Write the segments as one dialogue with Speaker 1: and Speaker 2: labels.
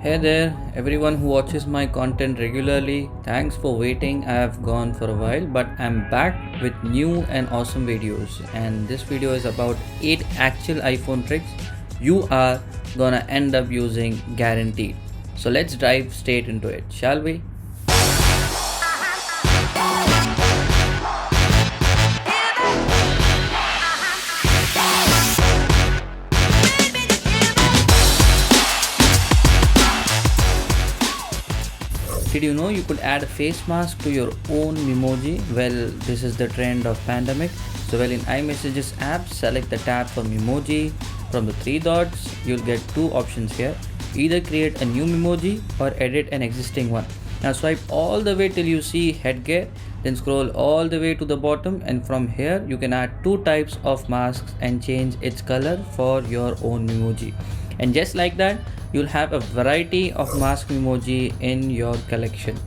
Speaker 1: Hey there, everyone who watches my content regularly. Thanks for waiting. I have gone for a while, but I'm back with new and awesome videos. And this video is about 8 actual iPhone tricks you are gonna end up using guaranteed. So let's dive straight into it, shall we? Did you know you could add a face mask to your own Memoji? Well, this is the trend of pandemic. So in iMessages app, select the tab for Memoji. From the three dots, you'll get two options here. Either create a new Memoji or edit an existing one. Now swipe all the way till you see headgear, then scroll all the way to the bottom, and from here you can add two types of masks and change its color for your own Memoji. And just like that, you'll have a variety of mask emoji in your collection.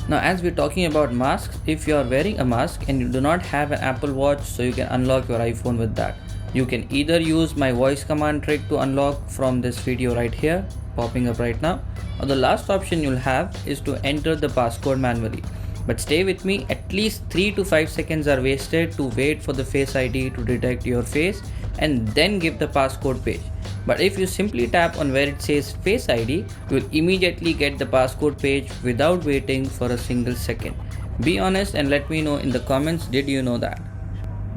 Speaker 1: Now, as we're talking about masks, if you are wearing a mask and you do not have an Apple Watch, so you can unlock your iPhone with that. You can either use my voice command trick to unlock from this video right here, popping up right now, or the last option you'll have is to enter the passcode manually. But stay with me, at least 3 to 5 seconds are wasted to wait for the Face ID to detect your face and then give the passcode page. But if you simply tap on where it says Face ID, you will immediately get the passcode page without waiting for a single second. Be honest and let me know in the comments, did you know that?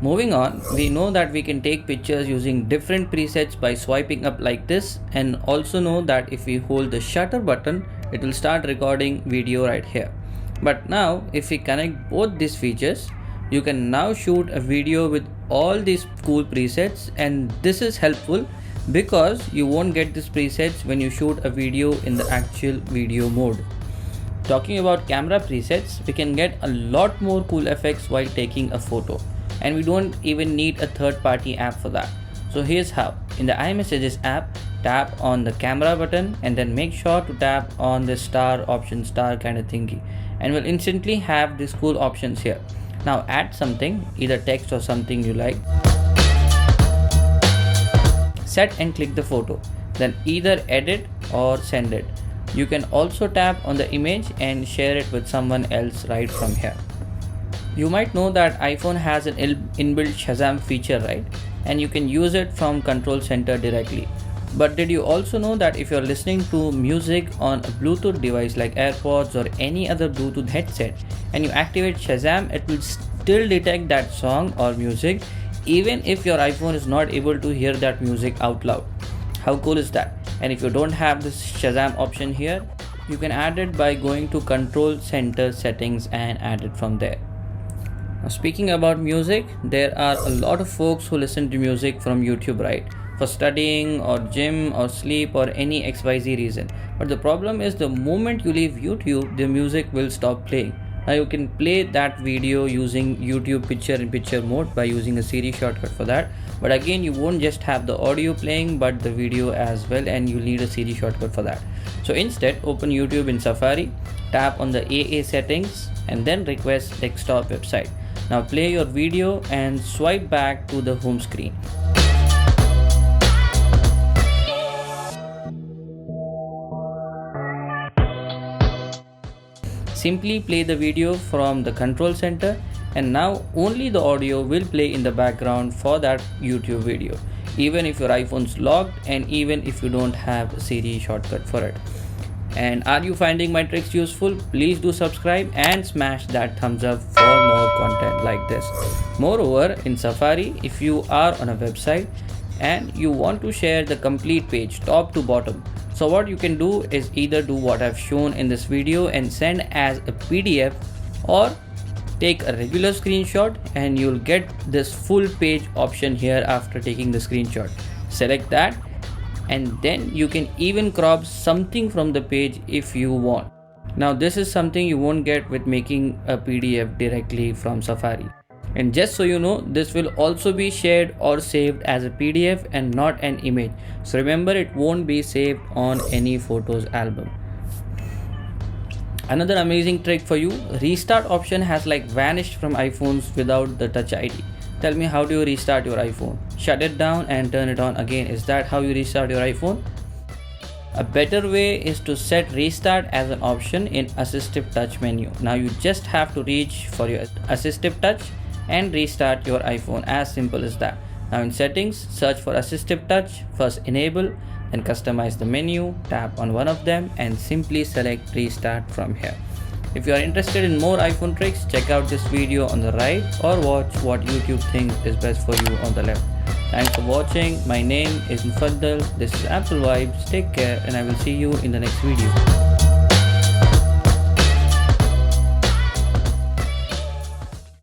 Speaker 1: Moving on, we know that we can take pictures using different presets by swiping up like this, and also know that if we hold the shutter button, it will start recording video right here. But now if we connect both these features, you can now shoot a video with all these cool presets, and this is helpful because you won't get these presets when you shoot a video in the actual video mode. Talking about camera presets, we can get a lot more cool effects while taking a photo, and we don't even need a third-party app for that. So here's how. In the iMessages app, tap on the camera button and then make sure to tap on the star option, star kind of thingy, and we'll instantly have these cool options here. Now add something, either text or something you like. Set and click the photo, then either edit or send it. You can also tap on the image and share it with someone else right from here. You might know that iPhone has an inbuilt Shazam feature, right? And you can use it from Control Center directly. But did you also know that if you're listening to music on a Bluetooth device like AirPods or any other Bluetooth headset and you activate Shazam, it will still detect that song or music even if your iPhone is not able to hear that music out loud. How cool is that? And if you don't have this Shazam option here, you can add it by going to Control Center settings and add it from there. Now speaking about music, there are a lot of folks who listen to music from YouTube, right? For studying or gym or sleep or any XYZ reason. But the problem is the moment you leave YouTube, the music will stop playing. Now you can play that video using YouTube picture-in-picture mode by using a Siri shortcut for that. But again, you won't just have the audio playing but the video as well, and you need a Siri shortcut for that. So instead, open YouTube in Safari, tap on the AA settings and then request desktop website. Now play your video and swipe back to the home screen. Simply play the video from the control center, and now only the audio will play in the background for that YouTube video, even if your iPhone's locked and even if you don't have a Siri shortcut for it. And are you finding my tricks useful? Please do subscribe and smash that thumbs up for more content like this. Moreover, in Safari, if you are on a website and you want to share the complete page top to bottom, so what you can do is either do what I've shown in this video and send as a PDF, or take a regular screenshot and you'll get this full page option here after taking the screenshot. Select that, and then you can even crop something from the page if you want. Now this is something you won't get with making a PDF directly from Safari. And just so you know, this will also be shared or saved as a PDF and not an image. So remember, it won't be saved on any photos album. Another amazing trick for you, restart option has like vanished from iPhones without the Touch ID. Tell me, how do you restart your iPhone? Shut it down and turn it on again. Is that how you restart your iPhone? A better way is to set restart as an option in assistive touch menu. Now you just have to reach for your assistive touch and restart your iPhone, as simple as that. Now in settings, search for assistive touch, first enable, then customize the menu, tap on one of them and simply select restart from here. If you are interested in more iPhone tricks, check out this video on the right or watch what YouTube thinks is best for you on the left. Thanks for watching. My name is Mufaddal. This is Apple Vibes. Take care and I will see you in the next video.